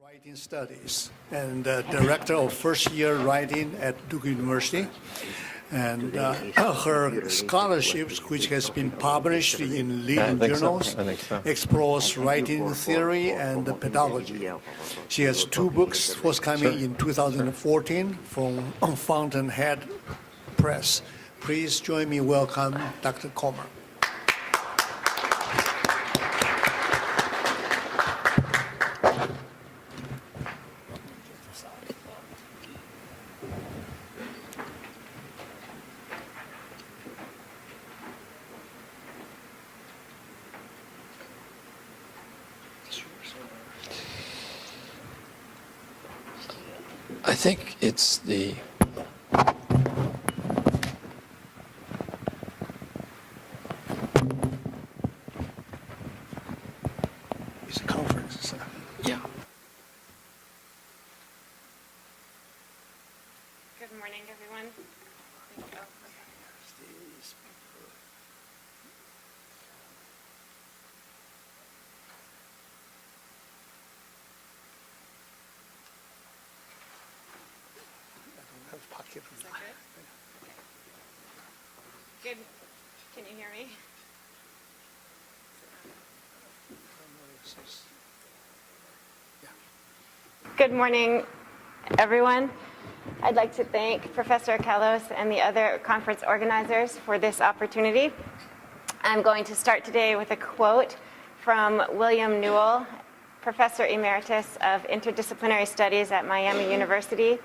Writing Studies and Director of First Year Writing at Duke University. And her scholarships, which has been published in leading journals, explores writing theory and pedagogy. She has two books forthcoming in 2014 from Fountainhead Press. Please join me welcome Dr. Comer. I think it's the It's a conference. yeah. Good morning, everyone. Is that good? Good. Can you hear me? Good morning, everyone. I'd like to thank Professor Kalos and the other conference organizers for this opportunity. I'm going to start today with a quote from William Newell, Professor Emeritus of Interdisciplinary Studies at Miami University.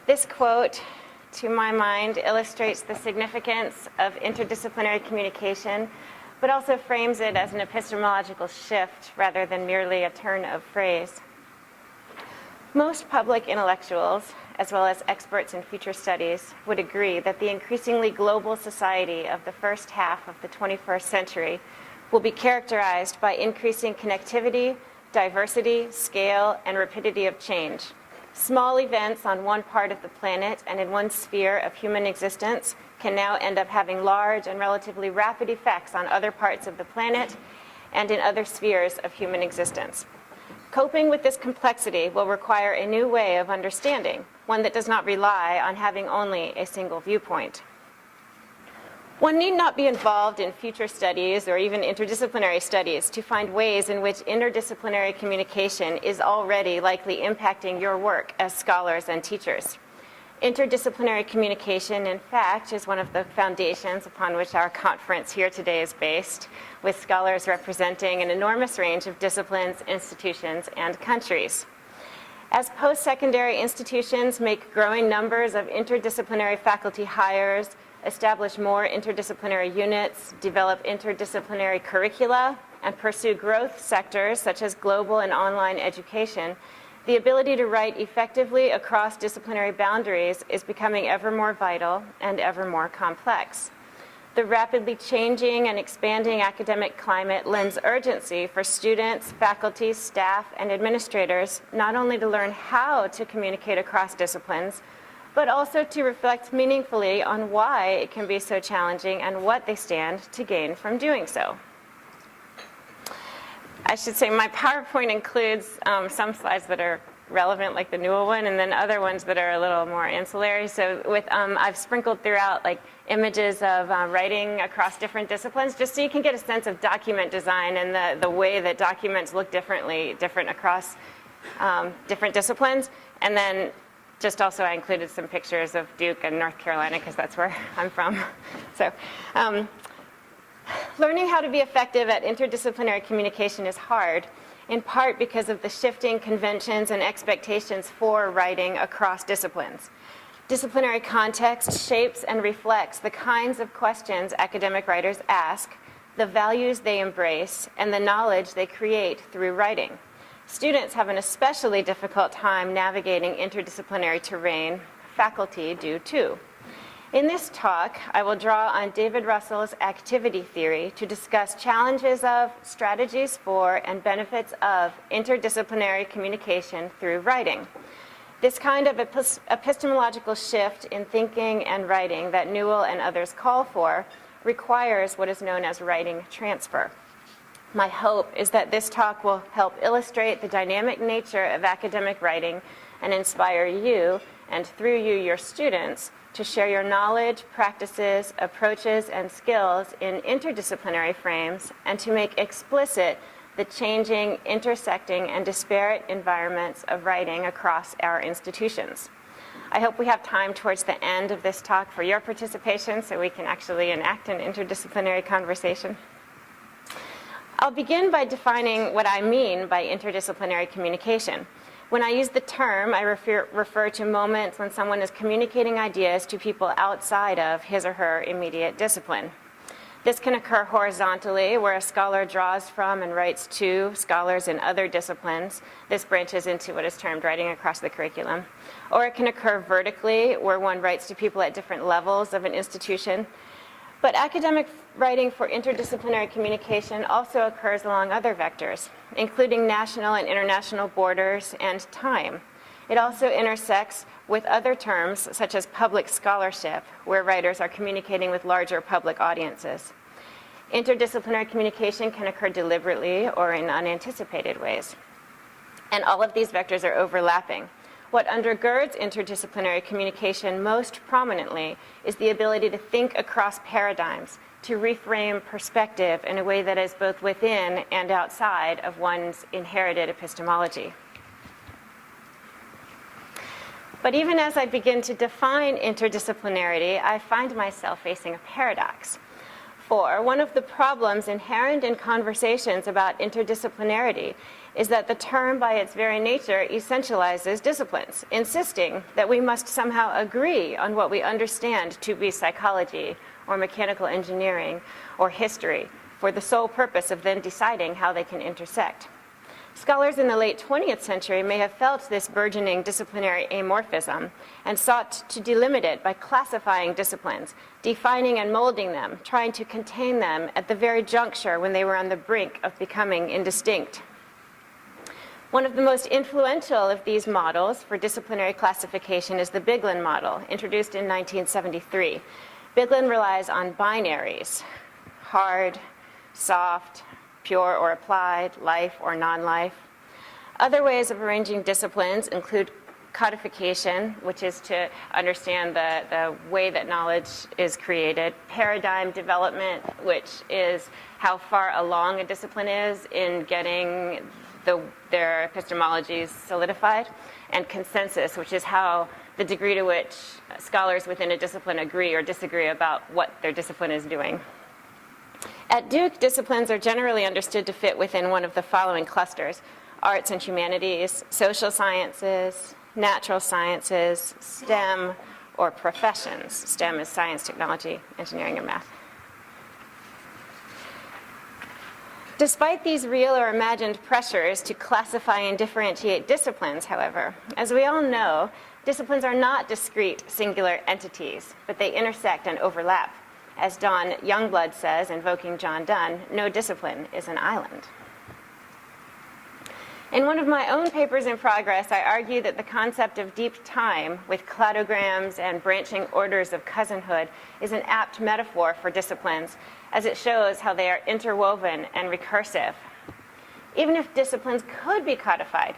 This quote, to my mind, illustrates the significance of interdisciplinary communication, but also frames it as an epistemological shift rather than merely a turn of phrase. Most public intellectuals, as well as experts in future studies, would agree that the increasingly global society of the first half of the 21st century will be characterized by increasing connectivity, diversity, scale, and rapidity of change. Small events on one part of the planet and in one sphere of human existence can now end up having large and relatively rapid effects on other parts of the planet and in other spheres of human existence. Coping with this complexity will require a new way of understanding, one that does not rely on having only a single viewpoint. One need not be involved in future studies or even interdisciplinary studies to find ways in which interdisciplinary communication is already likely impacting your work as scholars and teachers. Interdisciplinary communication, in fact, is one of the foundations upon which our conference here today is based, with scholars representing an enormous range of disciplines, institutions, and countries. As post-secondary institutions make growing numbers of interdisciplinary faculty hires, establish more interdisciplinary units, develop interdisciplinary curricula, and pursue growth sectors such as global and online education, the ability to write effectively across disciplinary boundaries is becoming ever more vital and ever more complex. The rapidly changing and expanding academic climate lends urgency for students, faculty, staff, and administrators not only to learn how to communicate across disciplines, but also to reflect meaningfully on why it can be so challenging and what they stand to gain from doing so. I should say my PowerPoint includes some slides that are relevant, like the Newell one, and then other ones that are a little more ancillary. So with I've sprinkled throughout like images of writing across different disciplines, just so you can get a sense of document design and the way that documents look different across different disciplines. And then just also I included some pictures of Duke and North Carolina because that's where I'm from. So learning how to be effective at interdisciplinary communication is hard, in part because of the shifting conventions and expectations for writing across disciplines. Disciplinary context shapes and reflects the kinds of questions academic writers ask, the values they embrace, and the knowledge they create through writing. Students have an especially difficult time navigating interdisciplinary terrain. Faculty do too. In this talk, I will draw on David Russell's activity theory to discuss challenges of, strategies for, and benefits of interdisciplinary communication through writing. This kind of epistemological shift in thinking and writing that Newell and others call for requires what is known as writing transfer. My hope is that this talk will help illustrate the dynamic nature of academic writing and inspire you, and through you, your students, to share your knowledge, practices, approaches, and skills in interdisciplinary frames, and to make explicit the changing, intersecting, and disparate environments of writing across our institutions. I hope we have time towards the end of this talk for your participation so we can actually enact an interdisciplinary conversation. I'll begin by defining what I mean by interdisciplinary communication. When I use the term, I refer to moments when someone is communicating ideas to people outside of his or her immediate discipline. This can occur horizontally, where a scholar draws from and writes to scholars in other disciplines. This branches into what is termed writing across the curriculum. Or it can occur vertically, where one writes to people at different levels of an institution. But academic writing for interdisciplinary communication also occurs along other vectors, including national and international borders and time. It also intersects with other terms, such as public scholarship, where writers are communicating with larger public audiences. Interdisciplinary communication can occur deliberately or in unanticipated ways. And all of these vectors are overlapping. What undergirds interdisciplinary communication most prominently is the ability to think across paradigms, to reframe perspective in a way that is both within and outside of one's inherited epistemology. But even as I begin to define interdisciplinarity, I find myself facing a paradox. For one of the problems inherent in conversations about interdisciplinarity is that the term by its very nature essentializes disciplines, insisting that we must somehow agree on what we understand to be psychology or mechanical engineering or history for the sole purpose of then deciding how they can intersect. Scholars in the late 20th century may have felt this burgeoning disciplinary amorphism and sought to delimit it by classifying disciplines, defining and molding them, trying to contain them at the very juncture when they were on the brink of becoming indistinct. One of the most influential of these models for disciplinary classification is the Biglin model, introduced in 1973. Biglin relies on binaries: hard, soft, pure or applied, life or non-life. Other ways of arranging disciplines include codification, which is to understand the way that knowledge is created, paradigm development, which is how far along a discipline is in getting their epistemologies solidified, and consensus, which is how the degree to which scholars within a discipline agree or disagree about what their discipline is doing. At Duke, disciplines are generally understood to fit within one of the following clusters: arts and humanities, social sciences, natural sciences, STEM, or professions. STEM is science, technology, engineering, and math. Despite these real or imagined pressures to classify and differentiate disciplines, however, as we all know, disciplines are not discrete, singular entities, but they intersect and overlap. As Don Youngblood says, invoking John Donne, no discipline is an island. In one of my own papers in progress, I argue that the concept of deep time, with cladograms and branching orders of cousinhood, is an apt metaphor for disciplines, as it shows how they are interwoven and recursive. Even if disciplines could be codified,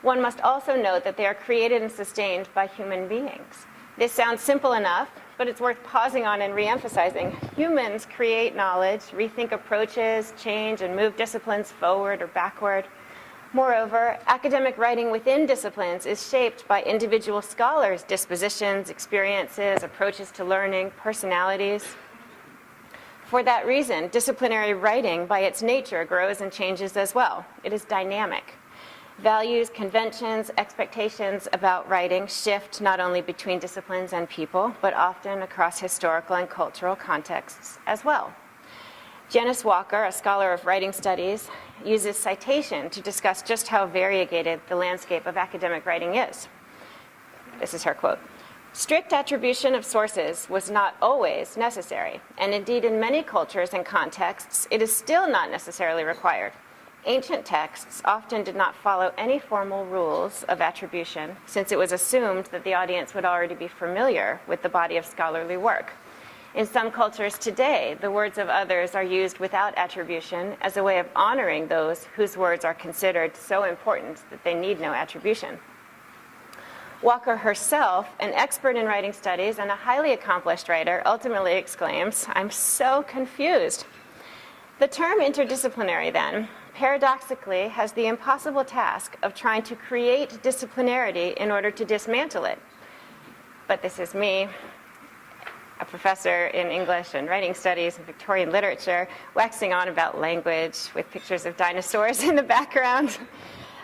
one must also note that they are created and sustained by human beings. This sounds simple enough, but it's worth pausing on and re-emphasizing. Humans create knowledge, rethink approaches, change, and move disciplines forward or backward. Moreover, academic writing within disciplines is shaped by individual scholars' dispositions, experiences, approaches to learning, personalities. For that reason, disciplinary writing, by its nature, grows and changes as well. It is dynamic. Values, conventions, expectations about writing shift not only between disciplines and people, but often across historical and cultural contexts as well. Janice Walker, a scholar of writing studies, uses citation to discuss just how variegated the landscape of academic writing is. This is her quote. "Strict attribution of sources was not always necessary, and indeed in many cultures and contexts, it is still not necessarily required. Ancient texts often did not follow any formal rules of attribution, since it was assumed that the audience would already be familiar with the body of scholarly work. In some cultures today, the words of others are used without attribution as a way of honoring those whose words are considered so important that they need no attribution. Walker herself, an expert in writing studies and a highly accomplished writer, ultimately exclaims, "I'm so confused." The term interdisciplinary, then, paradoxically has the impossible task of trying to create disciplinarity in order to dismantle it. But this is me, a professor in English and writing studies and Victorian literature, waxing on about language with pictures of dinosaurs in the background.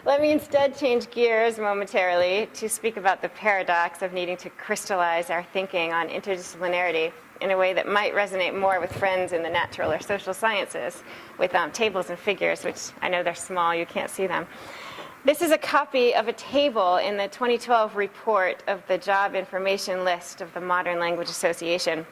Let me instead change gears momentarily to speak about the paradox of needing to crystallize our thinking on interdisciplinarity in a way that might resonate more with friends in the natural or social sciences, with tables and figures, which I know they're small, you can't see them. This is a copy of a table in the 2012 report of the Job Information List of the Modern Language Association.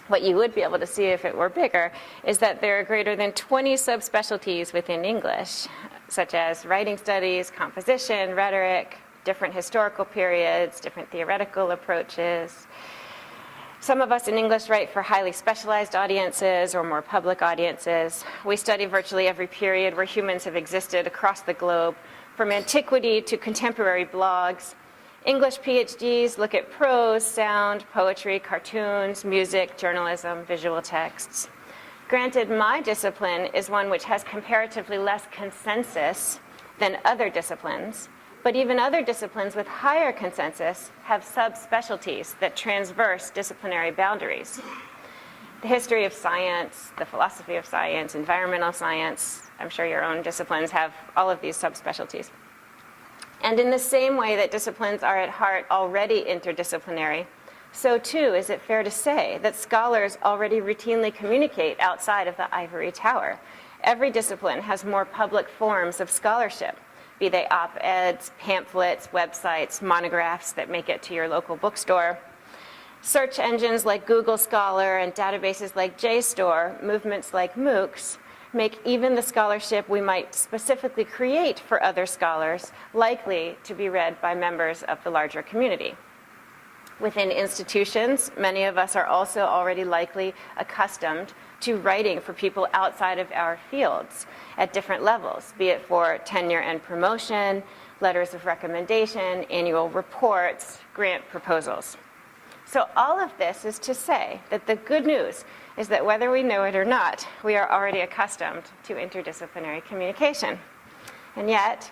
What you would be able to see if it were bigger is that there are greater than 20 subspecialties within English, such as writing studies, composition, rhetoric, different historical periods, different theoretical approaches. Some of us in English write for highly specialized audiences or more public audiences. We study virtually every period where humans have existed across the globe, from antiquity to contemporary blogs. English PhDs look at prose, sound, poetry, cartoons, music, journalism, visual texts. Granted, my discipline is one which has comparatively less consensus than other disciplines, but even other disciplines with higher consensus have subspecialties that transverse disciplinary boundaries. The history of science, the philosophy of science, environmental science, I'm sure your own disciplines have all of these subspecialties. And in the same way that disciplines are at heart already interdisciplinary, so too is it fair to say that scholars already routinely communicate outside of the ivory tower. Every discipline has more public forms of scholarship, be they op-eds, pamphlets, websites, monographs that make it to your local bookstore. Search engines like Google Scholar and databases like JSTOR, movements like MOOCs, make even the scholarship we might specifically create for other scholars likely to be read by members of the larger community. Within institutions, many of us are also already likely accustomed to writing for people outside of our fields at different levels, be it for tenure and promotion, letters of recommendation, annual reports, grant proposals. So all of this is to say that the good news is that whether we know it or not, we are already accustomed to interdisciplinary communication. And yet,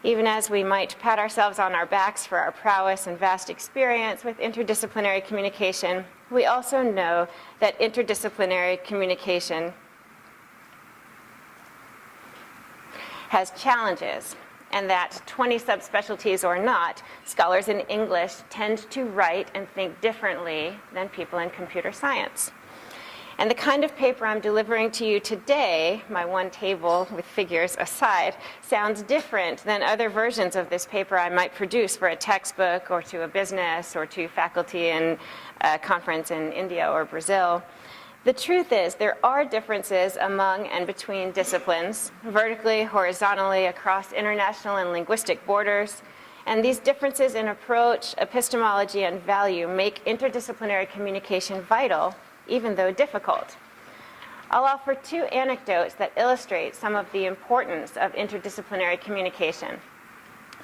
even as we might pat ourselves on our backs for our prowess and vast experience with interdisciplinary communication, we also know that interdisciplinary communication has challenges, and that 20 subspecialties or not, scholars in English tend to write and think differently than people in computer science. And the kind of paper I'm delivering to you today, my one table with figures aside, sounds different than other versions of this paper I might produce for a textbook or to a business or to faculty in a conference in India or Brazil. The truth is, there are differences among and between disciplines, vertically, horizontally, across international and linguistic borders. And these differences in approach, epistemology, and value make interdisciplinary communication vital, even though difficult. I'll offer two anecdotes that illustrate some of the importance of interdisciplinary communication.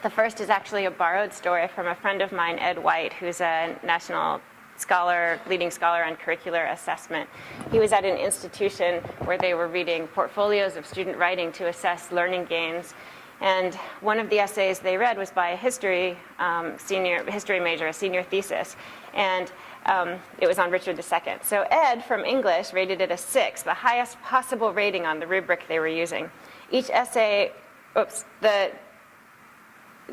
The first is actually a borrowed story from a friend of mine, Ed White, who's a national scholar, leading scholar on curricular assessment. He was at an institution where they were reading portfolios of student writing to assess learning gains. And one of the essays they read was by a history major, a senior thesis. And it was on Richard II. So Ed from English rated it a 6, the highest possible rating on the rubric they were using. Each essay, the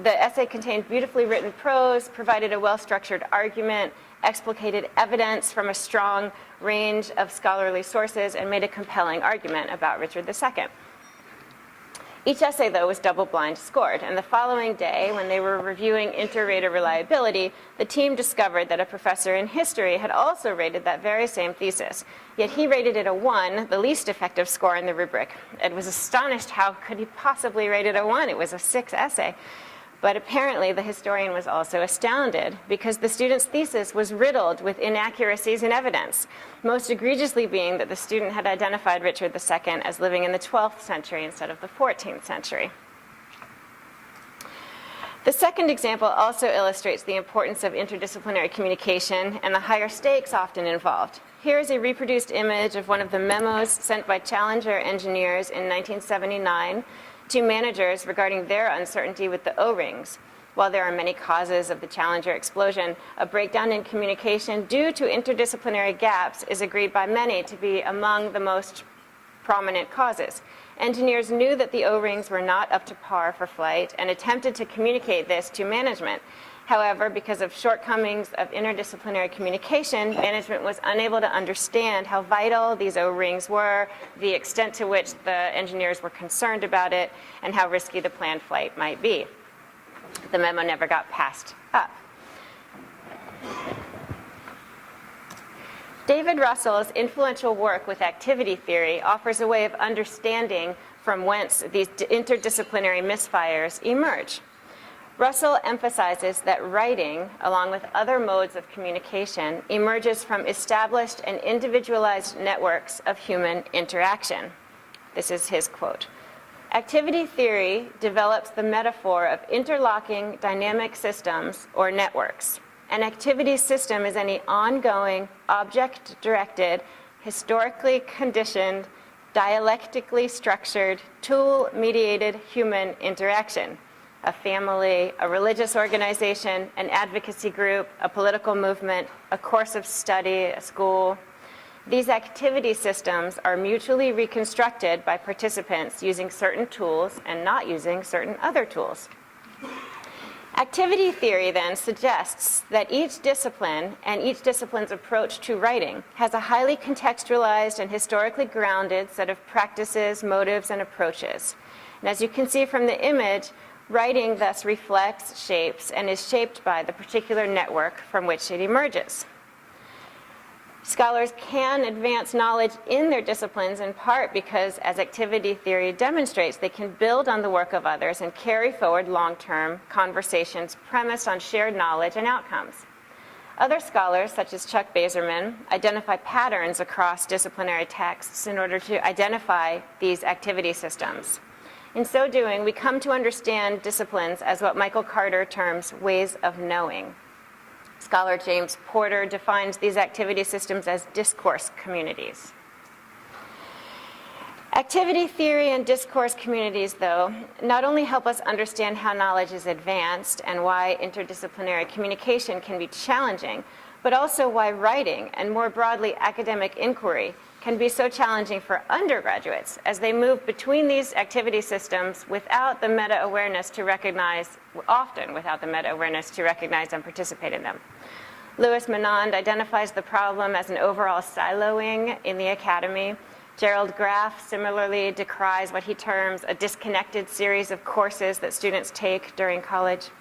essay contained beautifully written prose, provided a well-structured argument, explicated evidence from a strong range of scholarly sources, and made a compelling argument about Richard II. Each essay, though, was double-blind scored, and the following day, when they were reviewing inter-rater reliability, the team discovered that a professor in history had also rated that very same thesis, yet he rated it a 1, the least effective score in the rubric. Ed was astonished. How could he possibly rate it a 1? It was a 6 essay. But apparently, the historian was also astounded because the student's thesis was riddled with inaccuracies in evidence, most egregiously being that the student had identified Richard II as living in the 12th century instead of the 14th century. The second example also illustrates the importance of interdisciplinary communication and the higher stakes often involved. Here is a reproduced image of one of the memos sent by Challenger engineers in 1979 to managers regarding their uncertainty with the O-rings. While there are many causes of the Challenger explosion, a breakdown in communication due to interdisciplinary gaps is agreed by many to be among the most prominent causes. Engineers knew that the O-rings were not up to par for flight and attempted to communicate this to management. However, because of shortcomings of interdisciplinary communication, management was unable to understand how vital these O-rings were, the extent to which the engineers were concerned about it, and how risky the planned flight might be. The memo never got passed up. David Russell's influential work with activity theory offers a way of understanding from whence these interdisciplinary misfires emerge. Russell emphasizes that writing, along with other modes of communication, emerges from established and individualized networks of human interaction. This is his quote. Activity theory develops the metaphor of interlocking dynamic systems or networks. An activity system is any ongoing, object-directed, historically conditioned, dialectically structured, tool-mediated human interaction. A family, a religious organization, an advocacy group, a political movement, a course of study, a school. These activity systems are mutually reconstructed by participants using certain tools and not using certain other tools. Activity theory then suggests that each discipline and each discipline's approach to writing has a highly contextualized and historically grounded set of practices, motives, and approaches. And as you can see from the image, writing thus reflects, shapes, and is shaped by the particular network from which it emerges. Scholars can advance knowledge in their disciplines in part because, as activity theory demonstrates, they can build on the work of others and carry forward long-term conversations premised on shared knowledge and outcomes. Other scholars, such as Chuck Baserman, identify patterns across disciplinary texts in order to identify these activity systems. In so doing, we come to understand disciplines as what Michael Carter terms ways of knowing. Scholar James Porter defines these activity systems as discourse communities. Activity theory and discourse communities, though, not only help us understand how knowledge is advanced and why interdisciplinary communication can be challenging, but also why writing, and more broadly academic inquiry, can be so challenging for undergraduates as they move between these activity systems without the meta-awareness to recognize, often without the meta-awareness to recognize and participate in them. Louis Menand identifies the problem as an overall siloing in the academy. Gerald Graff similarly decries what he terms a disconnected series of courses that students take during college.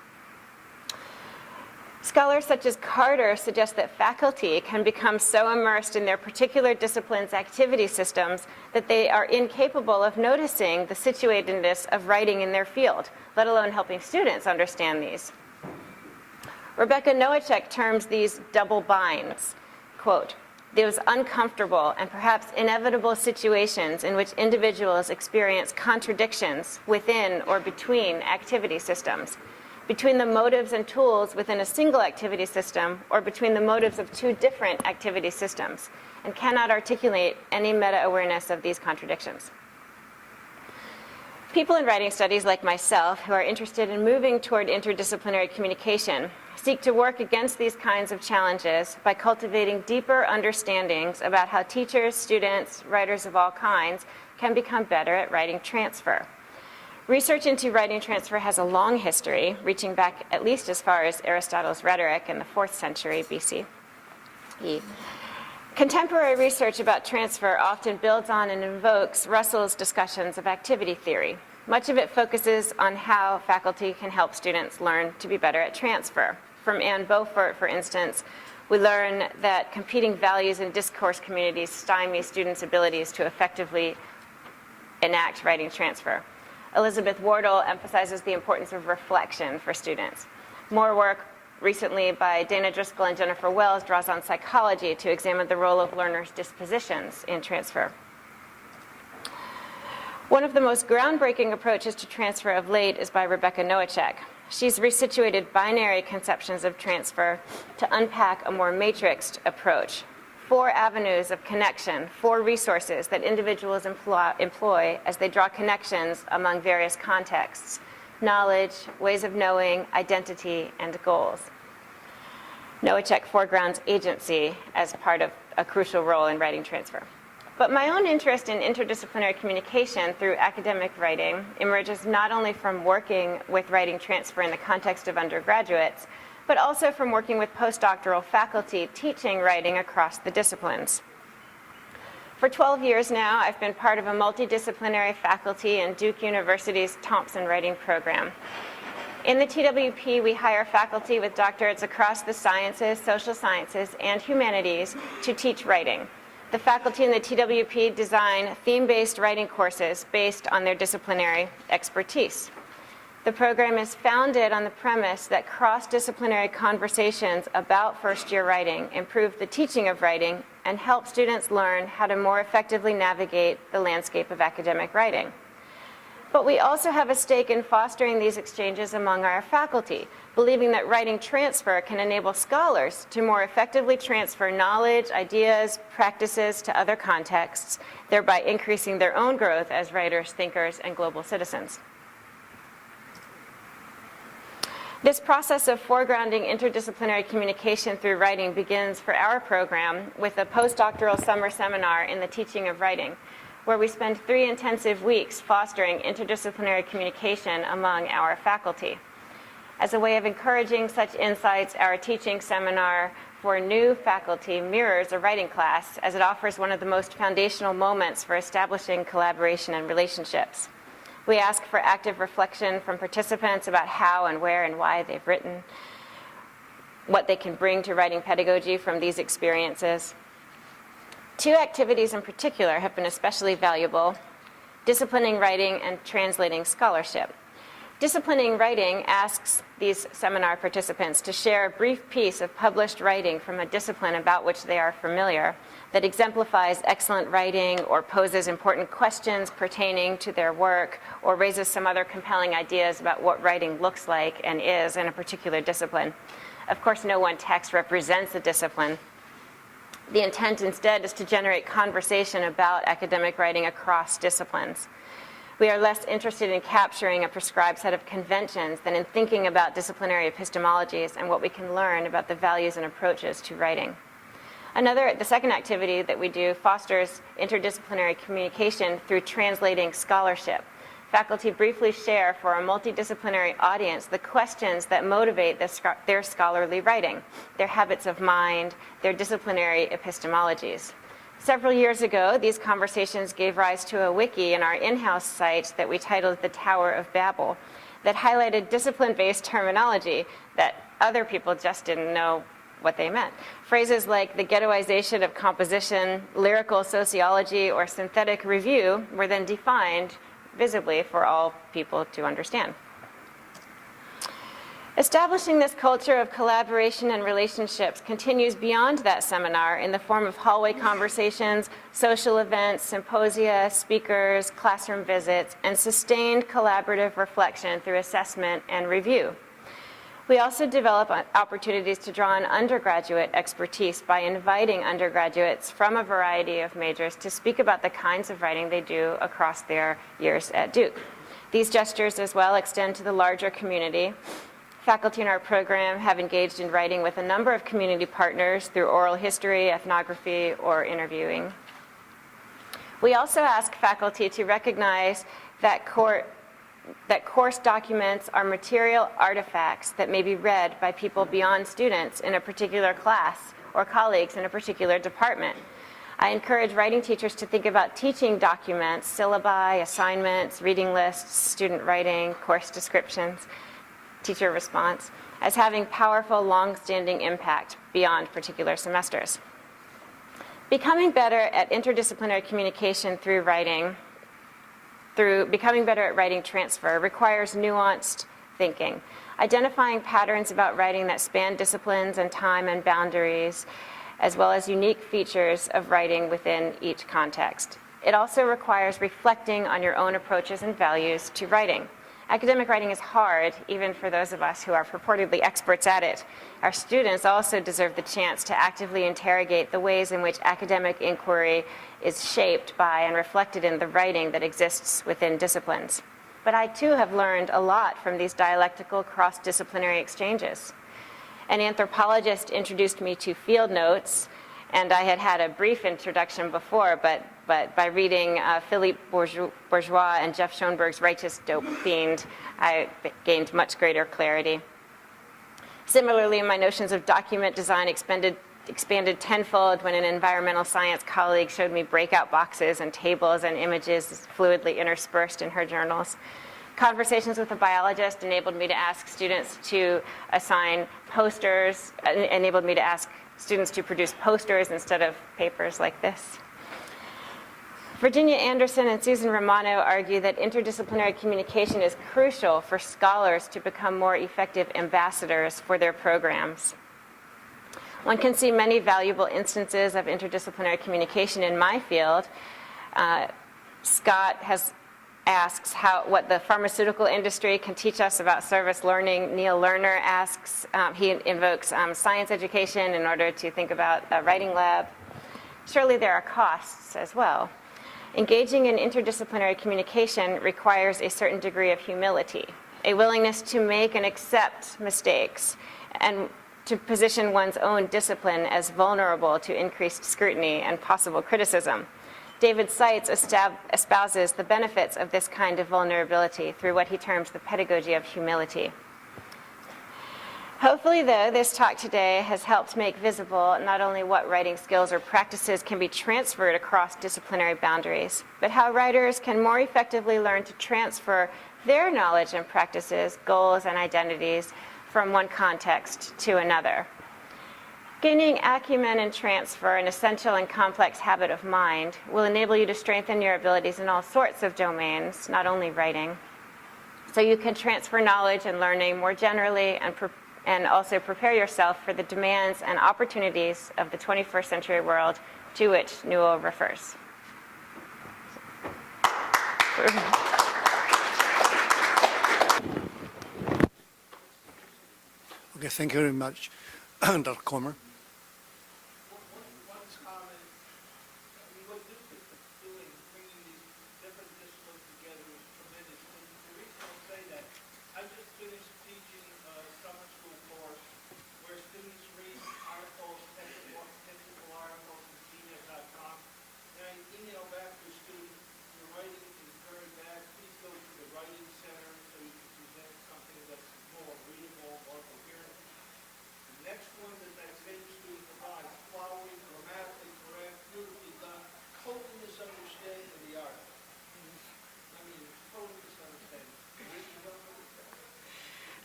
Scholars such as Carter suggest that faculty can become so immersed in their particular discipline's activity systems that they are incapable of noticing the situatedness of writing in their field, let alone helping students understand these. Rebecca Nowacek terms these double binds, quote, those uncomfortable and perhaps inevitable situations in which individuals experience contradictions within or between activity systems, between the motives and tools within a single activity system or between the motives of two different activity systems, and cannot articulate any meta-awareness of these contradictions. People in writing studies like myself who are interested in moving toward interdisciplinary communication seek to work against these kinds of challenges by cultivating deeper understandings about how teachers, students, writers of all kinds can become better at writing transfer. Research into writing transfer has a long history, reaching back at least as far as Aristotle's rhetoric in the 4th century BCE. Contemporary research about transfer often builds on and invokes Russell's discussions of activity theory. Much of it focuses on how faculty can help students learn to be better at transfer. From Anne Beaufort, for instance, we learn that competing values in discourse communities stymie students' abilities to effectively enact writing transfer. Elizabeth Wardle emphasizes the importance of reflection for students. More work recently by Dana Driscoll and Jennifer Wells draws on psychology to examine the role of learners' dispositions in transfer. One of the most groundbreaking approaches to transfer of late is by Rebecca Nowacek. She's resituated binary conceptions of transfer to unpack a more matrixed approach. 4 avenues of connection, 4 resources that individuals employ as they draw connections among various contexts: knowledge, ways of knowing, identity, and goals. Nowacek foregrounds agency as part of a crucial role in writing transfer. But my own interest in interdisciplinary communication through academic writing emerges not only from working with writing transfer in the context of undergraduates, but also from working with postdoctoral faculty teaching writing across the disciplines. For 12 years now, I've been part of a multidisciplinary faculty in Duke University's Thompson writing program. In the TWP, we hire faculty with doctorates across the sciences, social sciences, and humanities to teach writing. The faculty in the TWP design theme-based writing courses based on their disciplinary expertise. The program is founded on the premise that cross-disciplinary conversations about first-year writing improve the teaching of writing and help students learn how to more effectively navigate the landscape of academic writing. But we also have a stake in fostering these exchanges among our faculty, believing that writing transfer can enable scholars to more effectively transfer knowledge, ideas, practices to other contexts, thereby increasing their own growth as writers, thinkers, and global citizens. This process of foregrounding interdisciplinary communication through writing begins for our program with a postdoctoral summer seminar in the teaching of writing, where we spend 3 intensive weeks fostering interdisciplinary communication among our faculty. As a way of encouraging such insights, our teaching seminar for new faculty mirrors a writing class, as it offers one of the most foundational moments for establishing collaboration and relationships. We ask for active reflection from participants about how and where and why they've written, what they can bring to writing pedagogy from these experiences. 2 activities in particular have been especially valuable: disciplining writing and translating scholarship. Disciplining writing asks these seminar participants to share a brief piece of published writing from a discipline about which they are familiar that exemplifies excellent writing or poses important questions pertaining to their work or raises some other compelling ideas about what writing looks like and is in a particular discipline. Of course, no one text represents a discipline. The intent instead is to generate conversation about academic writing across disciplines. We are less interested in capturing a prescribed set of conventions than in thinking about disciplinary epistemologies and what we can learn about the values and approaches to writing. The second activity that we do fosters interdisciplinary communication through translating scholarship. Faculty briefly share for a multidisciplinary audience the questions that motivate their scholarly writing, their habits of mind, their disciplinary epistemologies. Several years ago, these conversations gave rise to a wiki in our in-house site that we titled The Tower of Babel, that highlighted discipline-based terminology that other people just didn't know what they meant. Phrases like the ghettoization of composition, lyrical sociology, or synthetic review were then defined visibly for all people to understand. Establishing this culture of collaboration and relationships continues beyond that seminar in the form of hallway conversations, social events, symposia, speakers, classroom visits, and sustained collaborative reflection through assessment and review. We also develop opportunities to draw on undergraduate expertise by inviting undergraduates from a variety of majors to speak about the kinds of writing they do across their years at Duke. These gestures as well extend to the larger community. Faculty in our program have engaged in writing with a number of community partners through oral history, ethnography, or interviewing. We also ask faculty to recognize that course documents are material artifacts that may be read by people beyond students in a particular class or colleagues in a particular department. I encourage writing teachers to think about teaching documents, syllabi, assignments, reading lists, student writing, course descriptions, teacher response, as having powerful, long-standing impact beyond particular semesters. Becoming better at interdisciplinary communication through writing through becoming better at writing transfer requires nuanced thinking, identifying patterns about writing that span disciplines and time and boundaries, as well as unique features of writing within each context. It also requires reflecting on your own approaches and values to writing. Academic writing is hard, even for those of us who are purportedly experts at it. Our students also deserve the chance to actively interrogate the ways in which academic inquiry is shaped by and reflected in the writing that exists within disciplines. But I too have learned a lot from these dialectical cross-disciplinary exchanges. An anthropologist introduced me to field notes, and I had had a brief introduction before, but by reading Philippe Bourgeois and Jeff Schoenberg's Righteous Dope Fiend, I gained much greater clarity. Similarly, my notions of document design expanded tenfold when an environmental science colleague showed me breakout boxes and tables and images fluidly interspersed in her journals. Conversations with a biologist enabled me to ask students to assign posters, enabled me to ask students to produce posters instead of papers like this. Virginia Anderson and Susan Romano argue that interdisciplinary communication is crucial for scholars to become more effective ambassadors for their programs. One can see many valuable instances of interdisciplinary communication in my field. Scott asks what the pharmaceutical industry can teach us about service learning. Neil Lerner asks, he invokes science education in order to think about a writing lab. Surely there are costs as well. Engaging in interdisciplinary communication requires a certain degree of humility, a willingness to make and accept mistakes, and to position one's own discipline as vulnerable to increased scrutiny and possible criticism. David Seitz espouses the benefits of this kind of vulnerability through what he terms the pedagogy of humility. Hopefully, though, this talk today has helped make visible not only what writing skills or practices can be transferred across disciplinary boundaries, but how writers can more effectively learn to transfer their knowledge and practices, goals, and identities from one context to another. Gaining acumen and transfer, an essential and complex habit of mind, will enable you to strengthen your abilities in all sorts of domains, not only writing. So you can transfer knowledge and learning more generally and also prepare yourself for the demands and opportunities of the 21st century world to which Newell refers. Okay, thank you very much, Dr. Comer.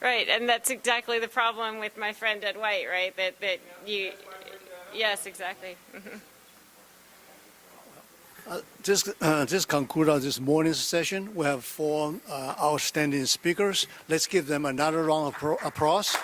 Right, and that's exactly the problem with my friend Ed White, right? That you, yes, exactly. This concludes this morning's session. We have 4 outstanding speakers. Let's give them another round of applause.